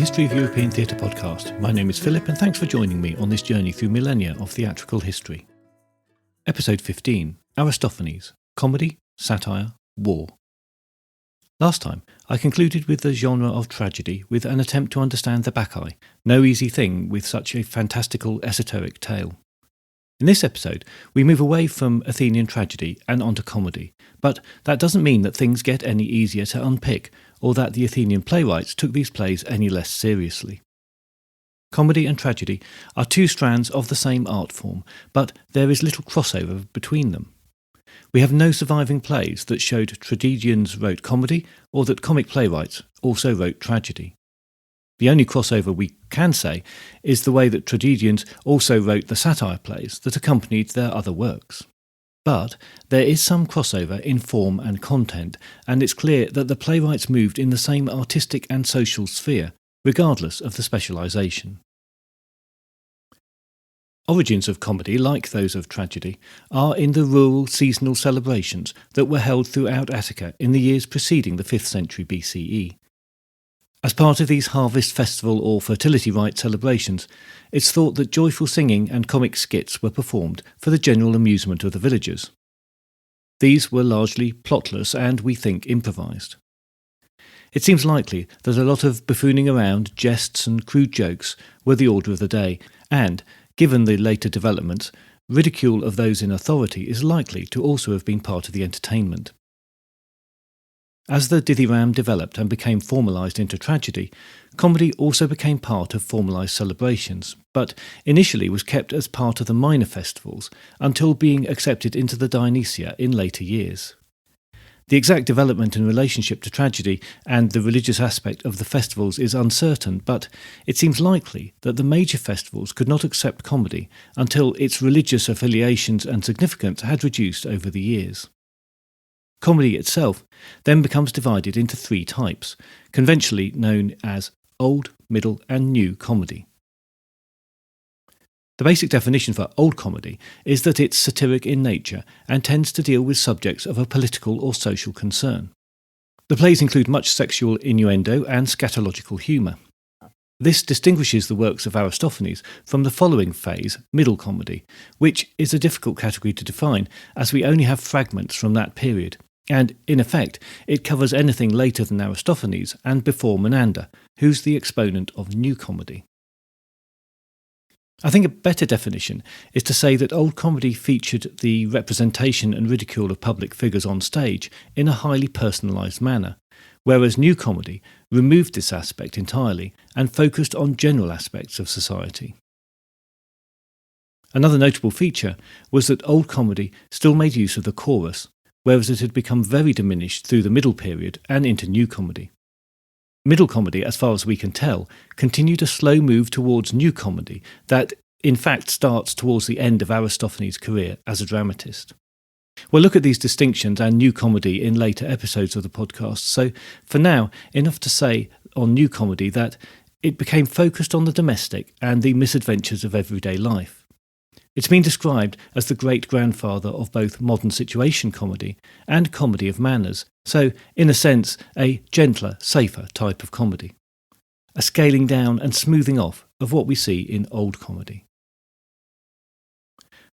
History of European Theatre podcast. My name is Philip and thanks for joining me on this journey through millennia of theatrical history. Episode 15, Aristophanes, Comedy, Satire, War. Last time, I concluded with the genre of tragedy with an attempt to understand the Bacchae, no easy thing with such a fantastical esoteric tale. In this episode, we move away from Athenian tragedy and onto comedy, but that doesn't mean that things get any easier to unpick or that the Athenian playwrights took these plays any less seriously. Comedy and tragedy are two strands of the same art form, but there is little crossover between them. We have no surviving plays that showed tragedians wrote comedy or that comic playwrights also wrote tragedy. The only crossover we can say is the way that tragedians also wrote the satire plays that accompanied their other works. But there is some crossover in form and content, and it's clear that the playwrights moved in the same artistic and social sphere, regardless of the specialisation. Origins of comedy, like those of tragedy, are in the rural seasonal celebrations that were held throughout Attica in the years preceding the 5th century BCE. As part of these harvest festival or fertility rite celebrations, it's thought that joyful singing and comic skits were performed for the general amusement of the villagers. These were largely plotless and, we think, improvised. It seems likely that a lot of buffooning around, jests and crude jokes were the order of the day, and, given the later developments, ridicule of those in authority is likely to also have been part of the entertainment. As the dithyramb developed and became formalised into tragedy, comedy also became part of formalised celebrations, but initially was kept as part of the minor festivals until being accepted into the Dionysia in later years. The exact development in relationship to tragedy and the religious aspect of the festivals is uncertain, but it seems likely that the major festivals could not accept comedy until its religious affiliations and significance had reduced over the years. Comedy itself then becomes divided into three types, conventionally known as Old, Middle and New Comedy. The basic definition for Old Comedy is that it's satiric in nature and tends to deal with subjects of a political or social concern. The plays include much sexual innuendo and scatological humour. This distinguishes the works of Aristophanes from the following phase, Middle Comedy, which is a difficult category to define as we only have fragments from that period, and, in effect, it covers anything later than Aristophanes and before Menander, who's the exponent of New Comedy. I think a better definition is to say that Old Comedy featured the representation and ridicule of public figures on stage in a highly personalised manner, whereas New Comedy removed this aspect entirely and focused on general aspects of society. Another notable feature was that Old Comedy still made use of the chorus, whereas it had become very diminished through the Middle Period and into New Comedy. Middle Comedy, as far as we can tell, continued a slow move towards New Comedy that, in fact, starts towards the end of Aristophanes' career as a dramatist. We'll look at these distinctions and New Comedy in later episodes of the podcast, so for now, enough to say on New Comedy that it became focused on the domestic and the misadventures of everyday life. It's been described as the great-grandfather of both modern situation comedy and comedy of manners, so, in a sense, a gentler, safer type of comedy. A scaling down and smoothing off of what we see in Old Comedy.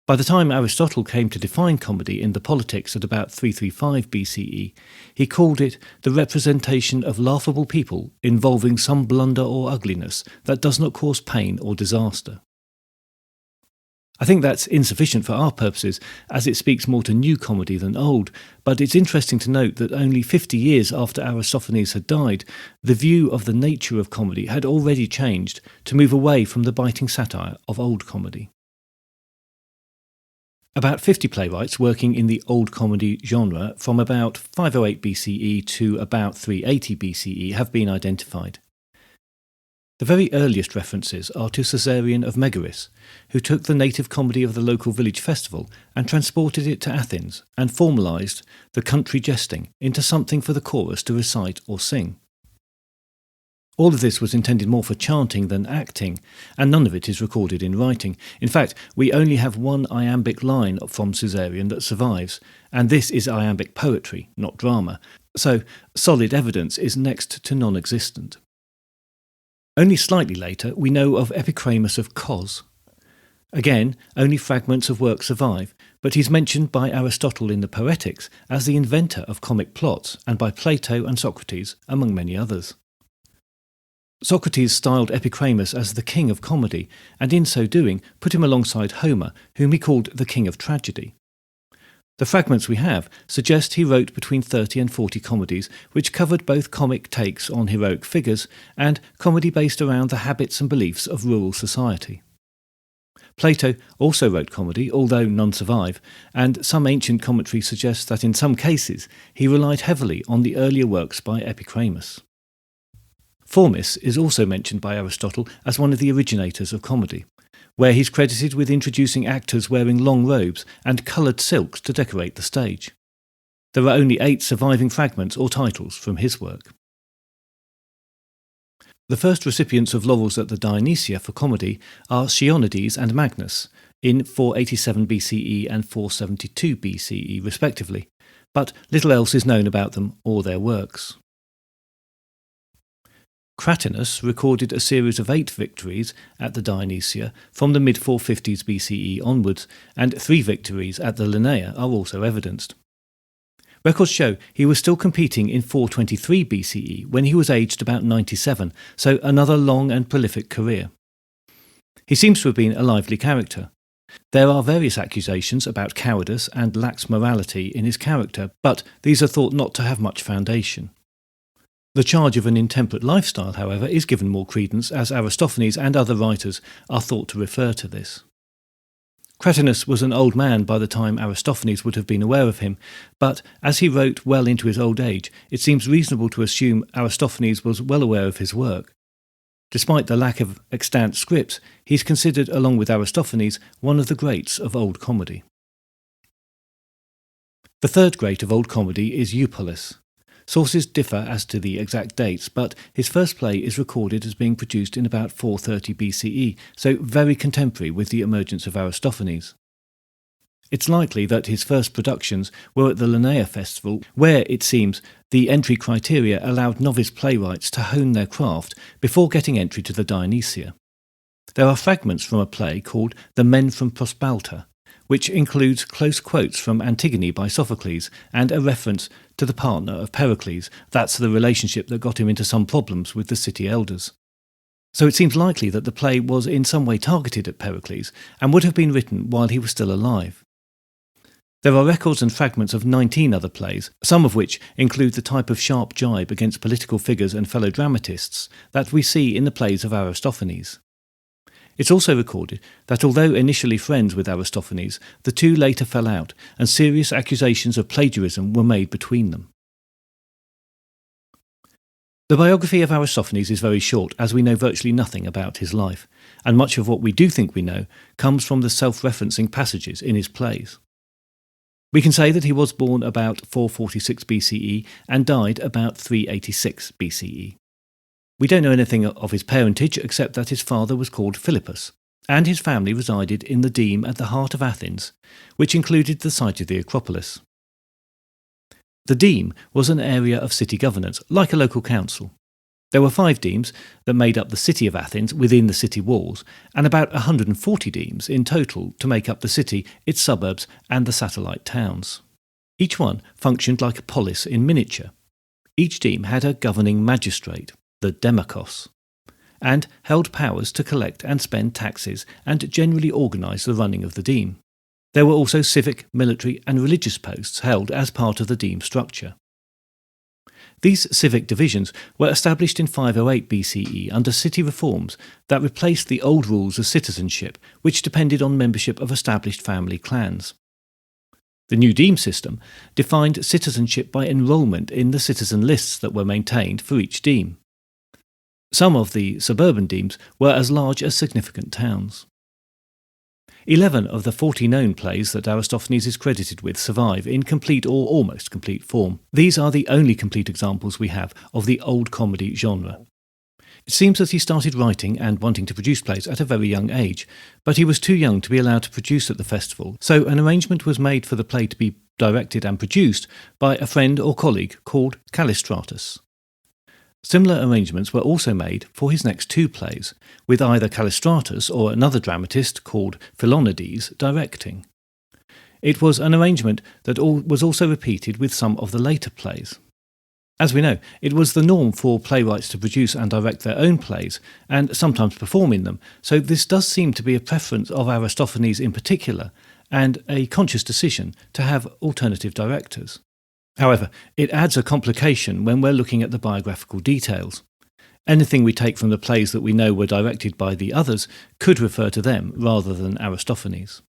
By the time Aristotle came to define comedy in the Politics at about 335 BCE, he called it the representation of laughable people involving some blunder or ugliness that does not cause pain or disaster. I think that's insufficient for our purposes, as it speaks more to New Comedy than Old, but it's interesting to note that only 50 years after Aristophanes had died, the view of the nature of comedy had already changed to move away from the biting satire of Old Comedy. About 50 playwrights working in the Old Comedy genre from about 508 BCE to about 380 BCE have been identified. The very earliest references are to Caesarion of Megaris, who took the native comedy of the local village festival and transported it to Athens and formalised the country jesting into something for the chorus to recite or sing. All of this was intended more for chanting than acting, and none of it is recorded in writing. In fact, we only have one iambic line from Caesarion that survives, and this is iambic poetry, not drama, so solid evidence is next to non-existent. Only slightly later we know of Epicramus of Cos. Again, only fragments of work survive, but he's mentioned by Aristotle in the Poetics as the inventor of comic plots, and by Plato and Socrates, among many others. Socrates styled Epicramus as the king of comedy, and in so doing put him alongside Homer, whom he called the king of tragedy. The fragments we have suggest he wrote between 30 and 40 comedies, which covered both comic takes on heroic figures and comedy based around the habits and beliefs of rural society. Plato also wrote comedy, although none survive, and some ancient commentary suggests that in some cases he relied heavily on the earlier works by Epicramus. Phormis is also mentioned by Aristotle as one of the originators of comedy, where he's credited with introducing actors wearing long robes and coloured silks to decorate the stage. There are only 8 surviving fragments or titles from his work. The first recipients of laurels at the Dionysia for comedy are Chionides and Magnus, in 487 BCE and 472 BCE respectively, but little else is known about them or their works. Cratinus recorded a series of 8 victories at the Dionysia from the mid-450s BCE onwards, and 3 victories at the Linnea are also evidenced. Records show he was still competing in 423 BCE when he was aged about 97, so another long and prolific career. He seems to have been a lively character. There are various accusations about cowardice and lax morality in his character, but these are thought not to have much foundation. The charge of an intemperate lifestyle, however, is given more credence, as Aristophanes and other writers are thought to refer to this. Cratinus was an old man by the time Aristophanes would have been aware of him, but as he wrote well into his old age, it seems reasonable to assume Aristophanes was well aware of his work. Despite the lack of extant scripts, he is considered, along with Aristophanes, one of the greats of Old Comedy. The third great of Old Comedy is Yupoulis. Sources differ as to the exact dates, but his first play is recorded as being produced in about 430 BCE, so very contemporary with the emergence of Aristophanes. It's likely that his first productions were at the Linnea festival, where, it seems, the entry criteria allowed novice playwrights to hone their craft before getting entry to the Dionysia. There are fragments from a play called The Men from Prospalta, which includes close quotes from Antigone by Sophocles and a reference to the partner of Pericles. That's the relationship that got him into some problems with the city elders. So it seems likely that the play was in some way targeted at Pericles and would have been written while he was still alive. There are records and fragments of 19 other plays, some of which include the type of sharp jibe against political figures and fellow dramatists that we see in the plays of Aristophanes. It's also recorded that although initially friends with Aristophanes, the two later fell out, and serious accusations of plagiarism were made between them. The biography of Aristophanes is very short, as we know virtually nothing about his life, and much of what we do think we know comes from the self-referencing passages in his plays. We can say that he was born about 446 BCE and died about 386 BCE. We don't know anything of his parentage except that his father was called Philippus, and his family resided in the deme at the heart of Athens, which included the site of the Acropolis. The deme was an area of city governance, like a local council. There were 5 demes that made up the city of Athens within the city walls, and about 140 demes in total to make up the city, its suburbs, and the satellite towns. Each one functioned like a polis in miniature. Each deme had a governing magistrate, the Demachos, and held powers to collect and spend taxes and generally organise the running of the deme. There were also civic, military and religious posts held as part of the deme structure. These civic divisions were established in 508 BCE under city reforms that replaced the old rules of citizenship, which depended on membership of established family clans. The new deme system defined citizenship by enrolment in the citizen lists that were maintained for each deme. Some of the suburban demes were as large as significant towns. 11 of the 40 known plays that Aristophanes is credited with survive in complete or almost complete form. These are the only complete examples we have of the old comedy genre. It seems that he started writing and wanting to produce plays at a very young age, but he was too young to be allowed to produce at the festival, so an arrangement was made for the play to be directed and produced by a friend or colleague called Callistratus. Similar arrangements were also made for his next two plays, with either Callistratus or another dramatist called Philonides directing. It was an arrangement that was also repeated with some of the later plays. As we know, it was the norm for playwrights to produce and direct their own plays, and sometimes perform in them, so this does seem to be a preference of Aristophanes in particular, and a conscious decision to have alternative directors. However, it adds a complication when we're looking at the biographical details. Anything we take from the plays that we know were directed by the others could refer to them rather than Aristophanes.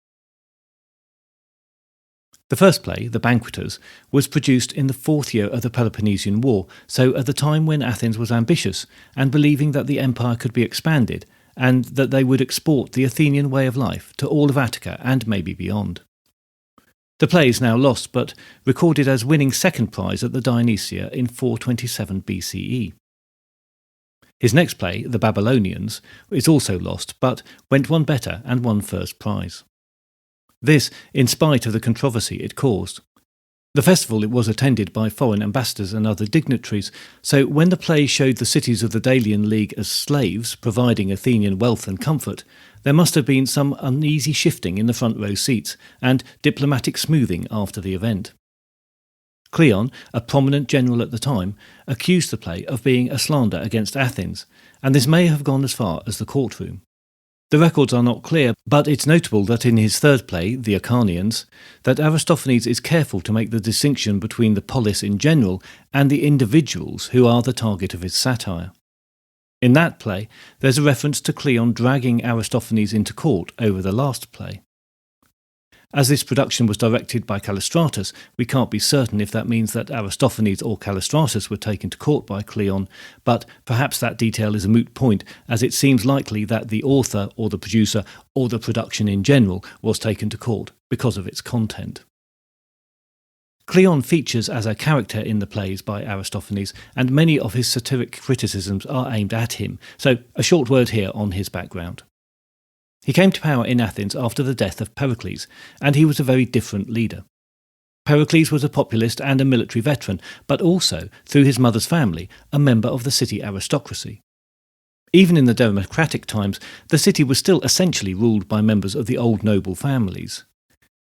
The first play, The Banqueters, was produced in the fourth year of the Peloponnesian War, so at the time when Athens was ambitious and believing that the empire could be expanded and that they would export the Athenian way of life to all of Attica and maybe beyond. The play is now lost, but recorded as winning second prize at the Dionysia in 427 BCE. His next play, The Babylonians, is also lost, but went one better and won first prize. This, in spite of the controversy it caused. The festival it was attended by foreign ambassadors and other dignitaries, so when the play showed the cities of the Delian League as slaves providing Athenian wealth and comfort, there must have been some uneasy shifting in the front row seats and diplomatic smoothing after the event. Cleon, a prominent general at the time, accused the play of being a slander against Athens, and this may have gone as far as the courtroom. The records are not clear, but it's notable that in his third play, The Ionians, that Aristophanes is careful to make the distinction between the polis in general and the individuals who are the target of his satire. In that play, there's a reference to Cleon dragging Aristophanes into court over the last play. As this production was directed by Callistratus, we can't be certain if that means that Aristophanes or Callistratus were taken to court by Cleon, but perhaps that detail is a moot point, as it seems likely that the author or the producer or the production in general was taken to court because of its content. Cleon features as a character in the plays by Aristophanes, and many of his satiric criticisms are aimed at him, so a short word here on his background. He came to power in Athens after the death of Pericles, and he was a very different leader. Pericles was a populist and a military veteran, but also, through his mother's family, a member of the city aristocracy. Even in the democratic times, the city was still essentially ruled by members of the old noble families.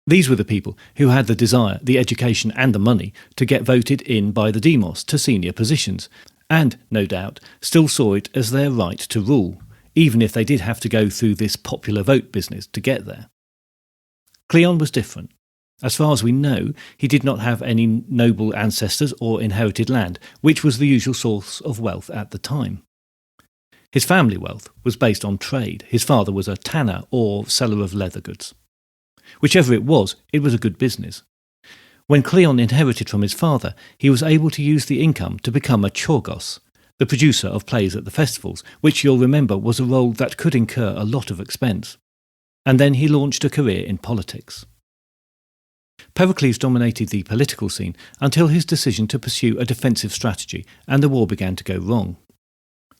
These were the people who had the desire, the education and the money to get voted in by the demos to senior positions, and, no doubt, still saw it as their right to rule, even if they did have to go through this popular vote business to get there. Cleon was different. As far as we know, he did not have any noble ancestors or inherited land, which was the usual source of wealth at the time. His family wealth was based on trade. His father was a tanner or seller of leather goods. Whichever it was a good business. When Cleon inherited from his father, he was able to use the income to become a chorgos, the producer of plays at the festivals, which you'll remember was a role that could incur a lot of expense. And then he launched a career in politics. Pericles dominated the political scene until his decision to pursue a defensive strategy, and the war began to go wrong.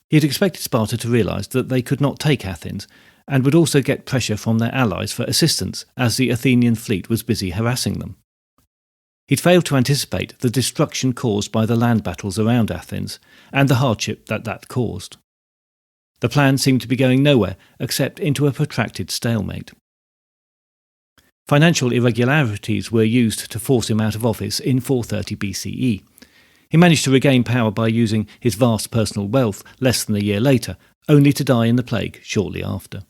He had expected Sparta to realise that they could not take Athens, and would also get pressure from their allies for assistance as the Athenian fleet was busy harassing them. He'd failed to anticipate the destruction caused by the land battles around Athens, and the hardship that caused. The plan seemed to be going nowhere except into a protracted stalemate. Financial irregularities were used to force him out of office in 430 BCE. He managed to regain power by using his vast personal wealth less than a year later, only to die in the plague shortly after.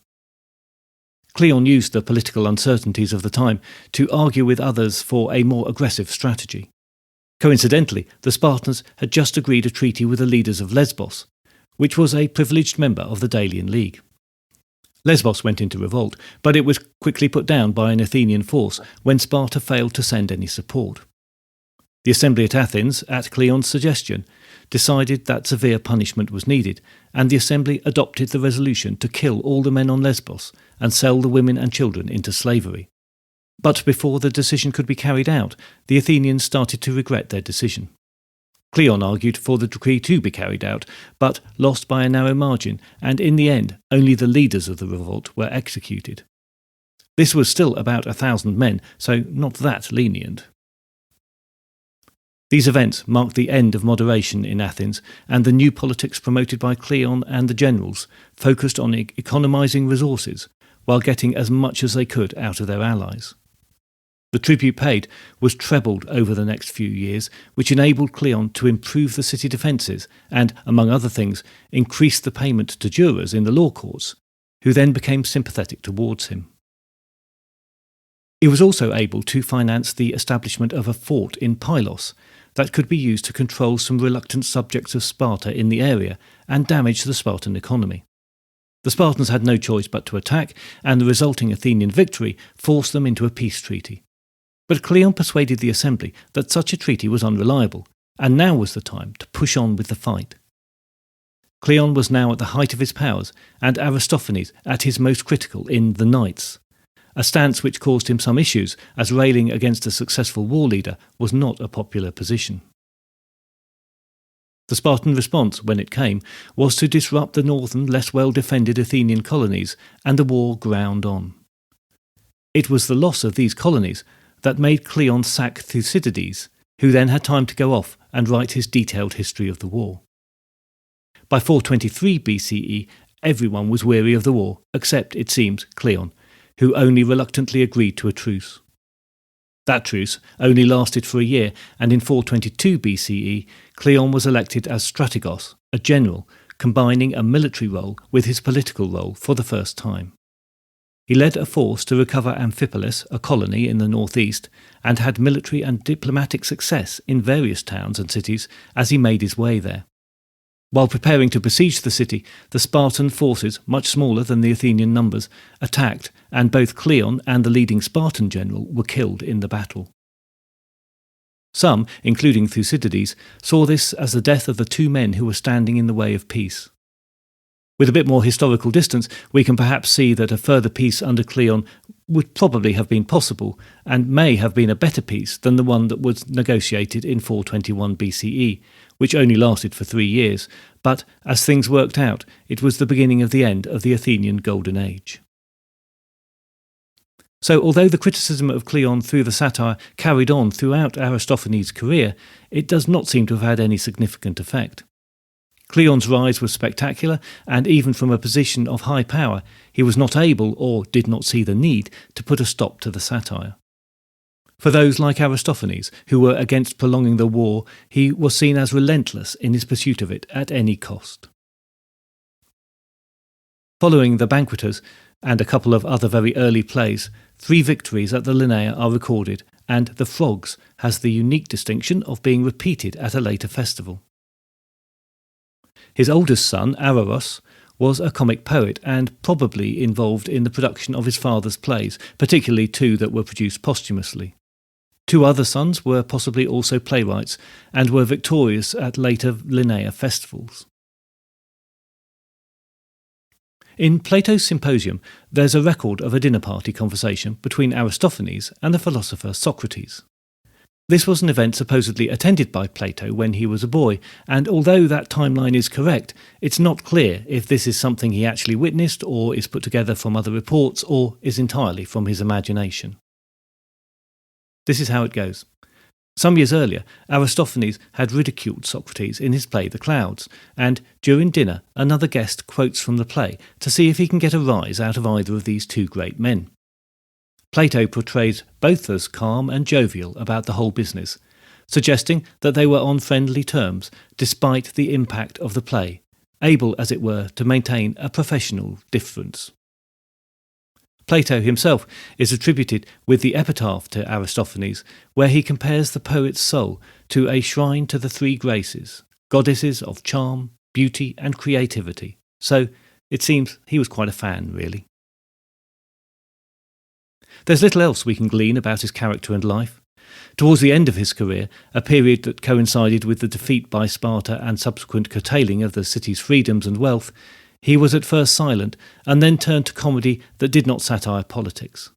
Cleon used the political uncertainties of the time to argue with others for a more aggressive strategy. Coincidentally, the Spartans had just agreed a treaty with the leaders of Lesbos, which was a privileged member of the Delian League. Lesbos went into revolt, but it was quickly put down by an Athenian force when Sparta failed to send any support. The assembly at Athens, at Cleon's suggestion, decided that severe punishment was needed, and the assembly adopted the resolution to kill all the men on Lesbos and sell the women and children into slavery. But before the decision could be carried out, the Athenians started to regret their decision. Cleon argued for the decree to be carried out, but lost by a narrow margin, and in the end only the leaders of the revolt were executed. This was still about 1,000 men, so not that lenient. These events marked the end of moderation in Athens, and the new politics promoted by Cleon and the generals focused on economising resources while getting as much as they could out of their allies. The tribute paid was trebled over the next few years, which enabled Cleon to improve the city defences and, among other things, increase the payment to jurors in the law courts, who then became sympathetic towards him. He was also able to finance the establishment of a fort in Pylos that could be used to control some reluctant subjects of Sparta in the area and damage the Spartan economy. The Spartans had no choice but to attack, and the resulting Athenian victory forced them into a peace treaty. But Cleon persuaded the assembly that such a treaty was unreliable, and now was the time to push on with the fight. Cleon was now at the height of his powers, and Aristophanes at his most critical in The Knights, a stance which caused him some issues, as railing against a successful war leader was not a popular position. The Spartan response, when it came, was to disrupt the northern, less well-defended Athenian colonies, and the war ground on. It was the loss of these colonies that made Cleon sack Thucydides, who then had time to go off and write his detailed history of the war. By 423 BCE, everyone was weary of the war, except, it seems, Cleon, who only reluctantly agreed to a truce. That truce only lasted for a year, and in 422 BCE, Cleon was elected as strategos, a general, combining a military role with his political role for the first time. He led a force to recover Amphipolis, a colony in the northeast, and had military and diplomatic success in various towns and cities as he made his way there. While preparing to besiege the city, the Spartan forces, much smaller than the Athenian numbers, attacked, and both Cleon and the leading Spartan general were killed in the battle. Some, including Thucydides, saw this as the death of the two men who were standing in the way of peace. With a bit more historical distance, we can perhaps see that a further peace under Cleon would probably have been possible, and may have been a better peace than the one that was negotiated in 421 BCE, which only lasted for 3 years, but, as things worked out, it was the beginning of the end of the Athenian Golden Age. So, although the criticism of Cleon through the satire carried on throughout Aristophanes' career, it does not seem to have had any significant effect. Cleon's rise was spectacular, and even from a position of high power, he was not able, or did not see the need, to put a stop to the satire. For those like Aristophanes, who were against prolonging the war, he was seen as relentless in his pursuit of it at any cost. Following the Banqueters, and a couple of other very early plays, 3 victories at the Linnea are recorded, and The Frogs has the unique distinction of being repeated at a later festival. His oldest son, Araros, was a comic poet and probably involved in the production of his father's plays, particularly 2 that were produced posthumously. 2 other sons were possibly also playwrights and were victorious at later Linnea festivals. In Plato's Symposium, there's a record of a dinner party conversation between Aristophanes and the philosopher Socrates. This was an event supposedly attended by Plato when he was a boy, and although that timeline is correct, it's not clear if this is something he actually witnessed or is put together from other reports or is entirely from his imagination. This is how it goes. Some years earlier, Aristophanes had ridiculed Socrates in his play The Clouds, and during dinner another guest quotes from the play to see if he can get a rise out of either of these 2 great men. Plato portrays both as calm and jovial about the whole business, suggesting that they were on friendly terms despite the impact of the play, able, as it were, to maintain a professional difference. Plato himself is attributed with the epitaph to Aristophanes, where he compares the poet's soul to a shrine to the 3 graces, goddesses of charm, beauty and creativity. So it seems he was quite a fan, really. There's little else we can glean about his character and life. Towards the end of his career, a period that coincided with the defeat by Sparta and subsequent curtailing of the city's freedoms and wealth, he was at first silent and then turned to comedy that did not satire politics.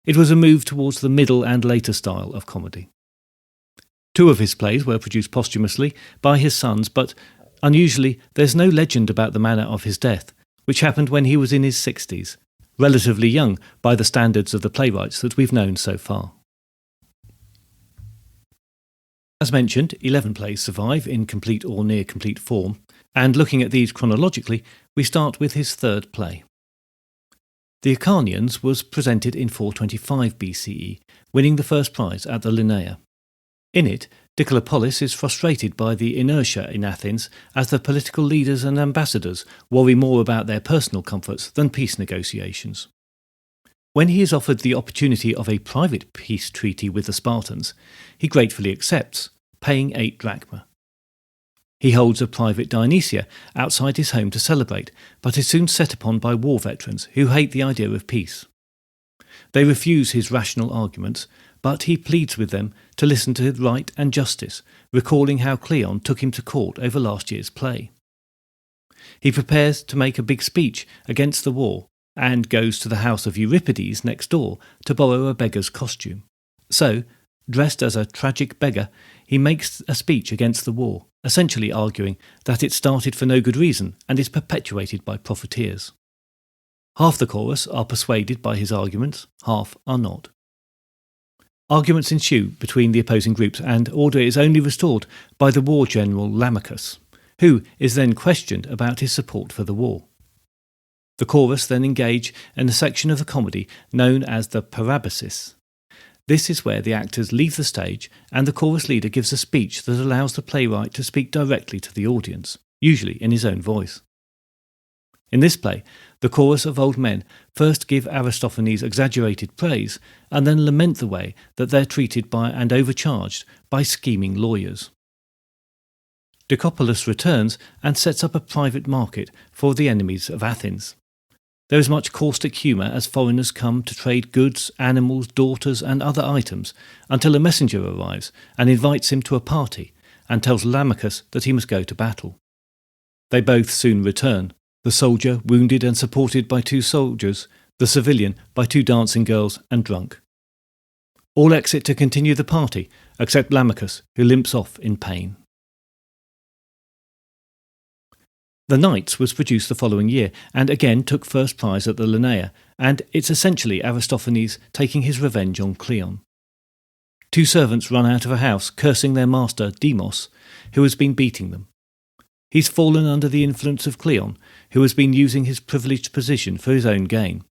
It was a move towards the middle and later style of comedy. 2 of his plays were produced posthumously by his sons, but unusually there's no legend about the manner of his death, which happened when he was in his 60s, relatively young by the standards of the playwrights that we've known so far. As mentioned, 11 plays survive in complete or near complete form, and looking at these chronologically, we start with his third play. The Ionians was presented in 425 BCE, winning the first prize at the Linnea. In it, Yupoulis is frustrated by the inertia in Athens as the political leaders and ambassadors worry more about their personal comforts than peace negotiations. When he is offered the opportunity of a private peace treaty with the Spartans, he gratefully accepts, paying 8 drachma. He holds a private Dionysia outside his home to celebrate, but is soon set upon by war veterans who hate the idea of peace. They refuse his rational arguments, but he pleads with them to listen to right and justice, recalling how Cleon took him to court over last year's play. He prepares to make a big speech against the war, and goes to the house of Euripides next door to borrow a beggar's costume. So, dressed as a tragic beggar, he makes a speech against the war, essentially arguing that it started for no good reason and is perpetuated by profiteers. Half the chorus are persuaded by his arguments, half are not. Arguments ensue between the opposing groups, and order is only restored by the war general Lamachus, who is then questioned about his support for the war. The chorus then engage in a section of the comedy known as the parabasis. This is where the actors leave the stage and the chorus leader gives a speech that allows the playwright to speak directly to the audience, usually in his own voice. In this play, the chorus of old men first give Aristophanes exaggerated praise and then lament the way that they're treated by and overcharged by scheming lawyers. Yupoulis returns and sets up a private market for the enemies of Athens. There is much caustic humour as foreigners come to trade goods, animals, daughters and other items until a messenger arrives and invites him to a party and tells Lamachus that he must go to battle. They both soon return, the soldier wounded and supported by 2 soldiers, the civilian by 2 dancing girls and drunk. All exit to continue the party except Lamachus, who limps off in pain. The Knights was produced the following year, and again took first prize at the Linnea, and it's essentially Aristophanes taking his revenge on Cleon. 2 servants run out of a house, cursing their master, Demos, who has been beating them. He's fallen under the influence of Cleon, who has been using his privileged position for his own gain.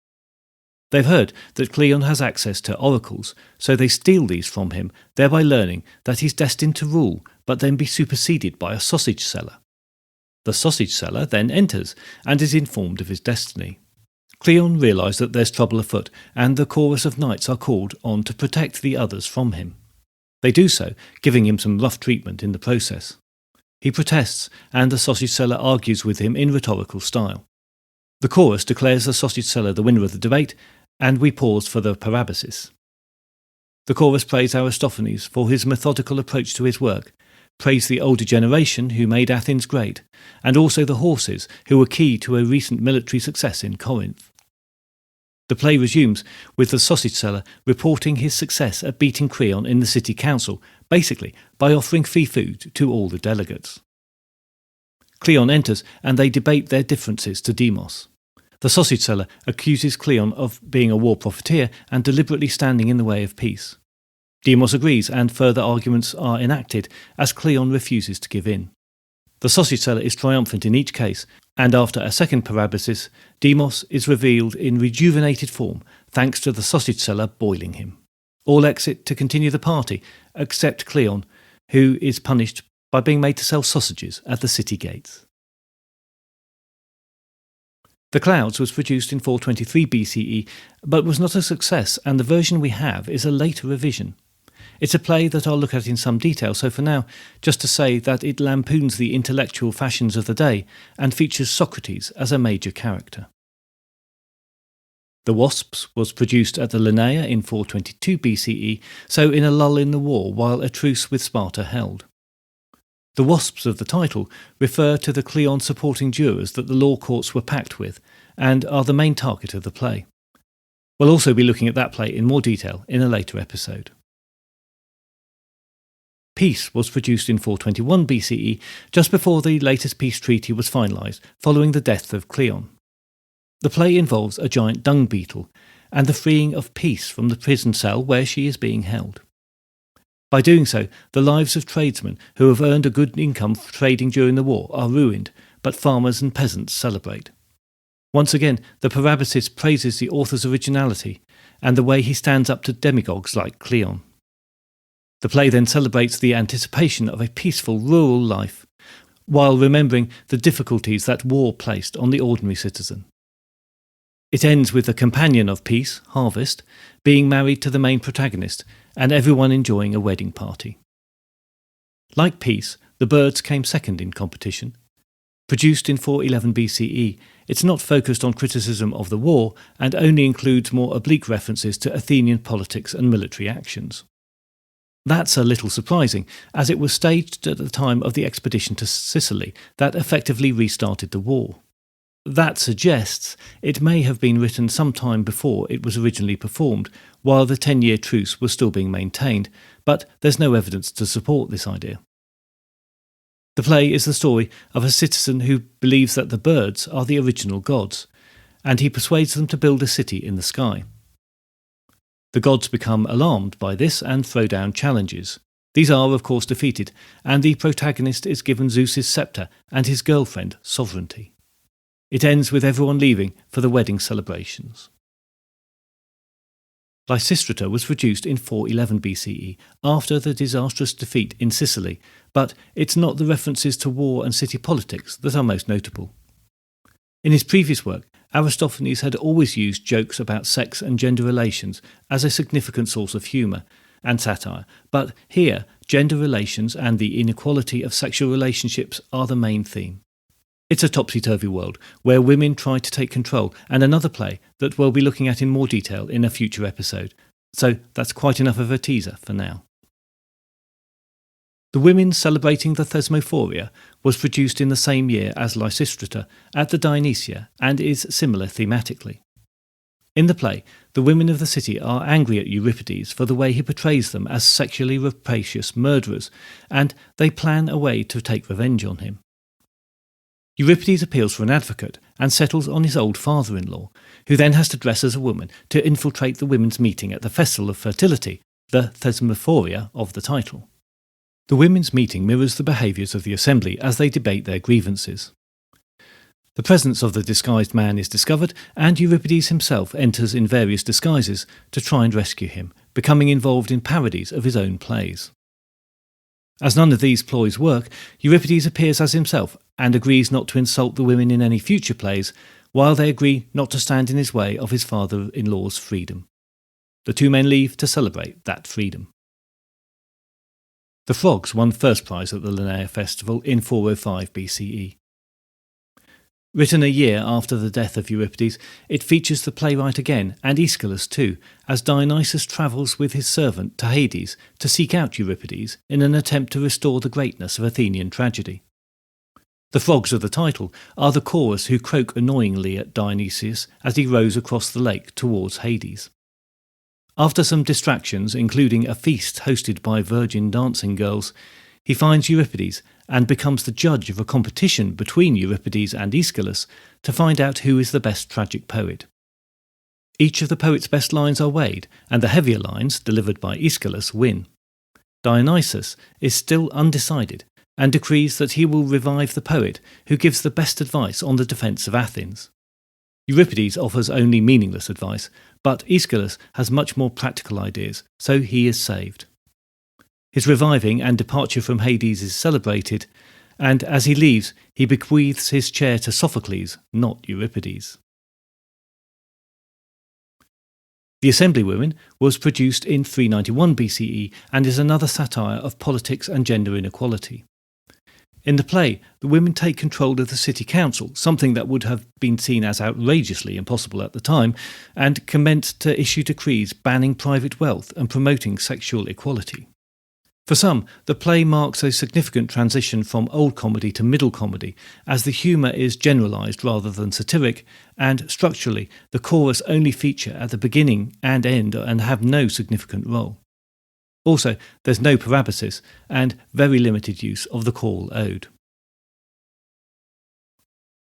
They've heard that Cleon has access to oracles, so they steal these from him, thereby learning that he's destined to rule, but then be superseded by a sausage seller. The sausage seller then enters and is informed of his destiny. Cleon realises that there's trouble afoot, and the chorus of knights are called on to protect the others from him. They do so, giving him some rough treatment in the process. He protests, and the sausage seller argues with him in rhetorical style. The chorus declares the sausage seller the winner of the debate, and we pause for the parabasis. The chorus praise Aristophanes for his methodical approach to his work, praise the older generation who made Athens great, and also the horses who were key to a recent military success in Corinth. The play resumes with the sausage seller reporting his success at beating Creon in the city council, basically by offering free food to all the delegates. Cleon enters and they debate their differences to Demos. The sausage seller accuses Cleon of being a war profiteer and deliberately standing in the way of peace. Demos agrees, and further arguments are enacted as Cleon refuses to give in. The sausage seller is triumphant in each case, and after a second parabasis, Demos is revealed in rejuvenated form thanks to the sausage seller boiling him. All exit to continue the party, except Cleon, who is punished by being made to sell sausages at the city gates. The Clouds was produced in 423 BCE, but was not a success, and the version we have is a later revision. It's a play that I'll look at in some detail, so for now, just to say that it lampoons the intellectual fashions of the day and features Socrates as a major character. The Wasps was produced at the Linnea in 422 BCE, so in a lull in the war while a truce with Sparta held. The Wasps of the title refer to the Cleon supporting jurors that the law courts were packed with, and are the main target of the play. We'll also be looking at that play in more detail in a later episode. Peace was produced in 421 BCE, just before the latest peace treaty was finalised, following the death of Cleon. The play involves a giant dung beetle, and the freeing of Peace from the prison cell where she is being held. By doing so, the lives of tradesmen who have earned a good income trading during the war are ruined, but farmers and peasants celebrate. Once again, the Parabasis praises the author's originality and the way he stands up to demagogues like Cleon. The play then celebrates the anticipation of a peaceful rural life, while remembering the difficulties that war placed on the ordinary citizen. It ends with the companion of peace, Harvest, being married to the main protagonist, and everyone enjoying a wedding party. Like Peace, the birds came second in competition. Produced in 411 BCE, it's not focused on criticism of the war and only includes more oblique references to Athenian politics and military actions. That's a little surprising, as it was staged at the time of the expedition to Sicily that effectively restarted the war. That suggests it may have been written some time before it was originally performed, while the 10-year truce was still being maintained, but there's no evidence to support this idea. The play is the story of a citizen who believes that the birds are the original gods, and he persuades them to build a city in the sky. The gods become alarmed by this and throw down challenges. These are, of course, defeated, and the protagonist is given Zeus's sceptre and his girlfriend sovereignty. It ends with everyone leaving for the wedding celebrations. Lysistrata was produced in 411 BCE, after the disastrous defeat in Sicily, but it's not the references to war and city politics that are most notable. In his previous work, Aristophanes had always used jokes about sex and gender relations as a significant source of humour and satire, but here, gender relations and the inequality of sexual relationships are the main theme. It's a topsy-turvy world, where women try to take control, and another play that we'll be looking at in more detail in a future episode. So that's quite enough of a teaser for now. The Women Celebrating the Thesmophoria was produced in the same year as Lysistrata at the Dionysia and is similar thematically. In the play, the women of the city are angry at Euripides for the way he portrays them as sexually rapacious murderers, and they plan a way to take revenge on him. Euripides appeals for an advocate and settles on his old father-in-law, who then has to dress as a woman to infiltrate the women's meeting at the Festival of Fertility, the Thesmophoria of the title. The women's meeting mirrors the behaviours of the assembly as they debate their grievances. The presence of the disguised man is discovered, and Euripides himself enters in various disguises to try and rescue him, becoming involved in parodies of his own plays. As none of these ploys work, Euripides appears as himself and agrees not to insult the women in any future plays, while they agree not to stand in his way of his father-in-law's freedom. The two men leave to celebrate that freedom. The Frogs won first prize at the Linnaea Festival in 405 BCE. Written a year after the death of Euripides, it features the playwright again, and Aeschylus too, as Dionysus travels with his servant to Hades to seek out Euripides in an attempt to restore the greatness of Athenian tragedy. The frogs of the title are the chorus who croak annoyingly at Dionysius as he rows across the lake towards Hades. After some distractions, including a feast hosted by virgin dancing girls, he finds Euripides and becomes the judge of a competition between Euripides and Aeschylus to find out who is the best tragic poet. Each of the poet's best lines are weighed, and the heavier lines, delivered by Aeschylus, win. Dionysus is still undecided and decrees that he will revive the poet who gives the best advice on the defence of Athens. Euripides offers only meaningless advice, but Aeschylus has much more practical ideas, so he is saved. His reviving and departure from Hades is celebrated, and as he leaves, he bequeaths his chair to Sophocles, not Euripides. The Assemblywomen was produced in 391 BCE and is another satire of politics and gender inequality. In the play, the women take control of the city council, something that would have been seen as outrageously impossible at the time, and commence to issue decrees banning private wealth and promoting sexual equality. For some, the play marks a significant transition from old comedy to middle comedy, as the humour is generalised rather than satiric, and structurally, the chorus only feature at the beginning and end and have no significant role. Also, there's no parabasis, and very limited use of the choral ode.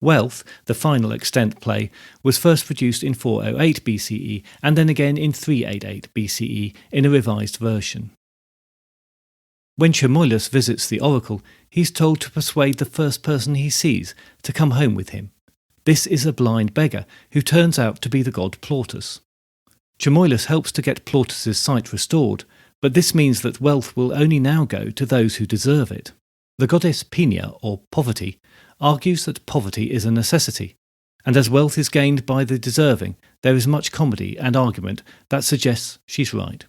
Wealth, the final extant play, was first produced in 408 BCE and then again in 388 BCE in a revised version. When Yupoulis visits the oracle, he's told to persuade the first person he sees to come home with him. This is a blind beggar who turns out to be the god Plautus. Yupoulis helps to get Plautus's sight restored, but this means that wealth will only now go to those who deserve it. The goddess Penia, or poverty, argues that poverty is a necessity, and as wealth is gained by the deserving, there is much comedy and argument that suggests she's right.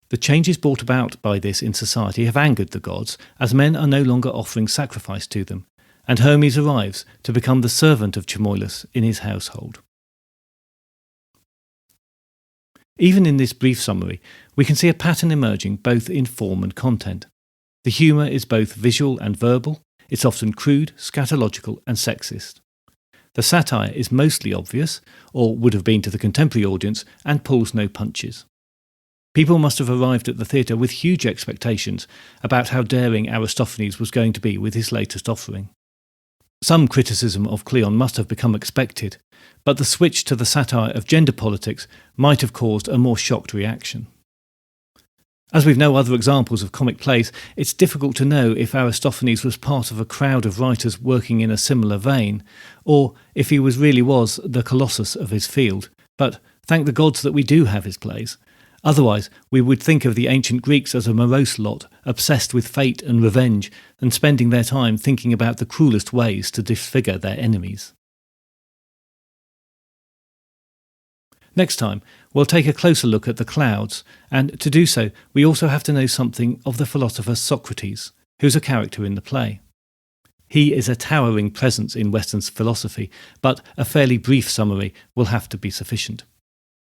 The changes brought about by this in society have angered the gods, as men are no longer offering sacrifice to them, and Hermes arrives to become the servant of Yupoulis in his household. Even in this brief summary, we can see a pattern emerging both in form and content. The humour is both visual and verbal. It's often crude, scatological and sexist. The satire is mostly obvious, or would have been to the contemporary audience, and pulls no punches. People must have arrived at the theatre with huge expectations about how daring Aristophanes was going to be with his latest offering. Some criticism of Cleon must have become expected, but the switch to the satire of gender politics might have caused a more shocked reaction. As we've no other examples of comic plays, it's difficult to know if Aristophanes was part of a crowd of writers working in a similar vein, or if he really was the colossus of his field. But thank the gods that we do have his plays. Otherwise, we would think of the ancient Greeks as a morose lot, obsessed with fate and revenge, and spending their time thinking about the cruelest ways to disfigure their enemies. Next time, we'll take a closer look at the clouds, and to do so, we also have to know something of the philosopher Socrates, who's a character in the play. He is a towering presence in Western philosophy, but a fairly brief summary will have to be sufficient.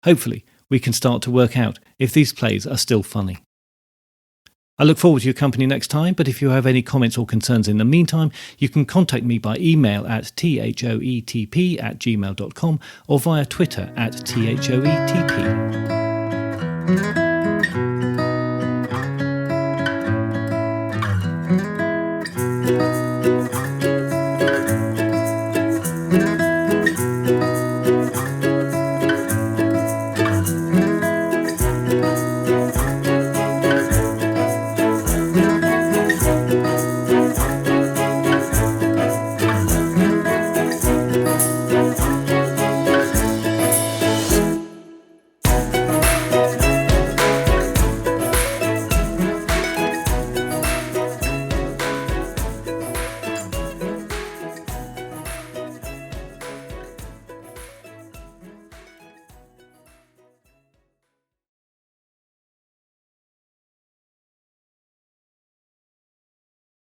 Hopefully, we can start to work out if these plays are still funny. I look forward to your company next time, but if you have any comments or concerns in the meantime, you can contact me by email at thoetp@gmail.com or via Twitter @thoetp.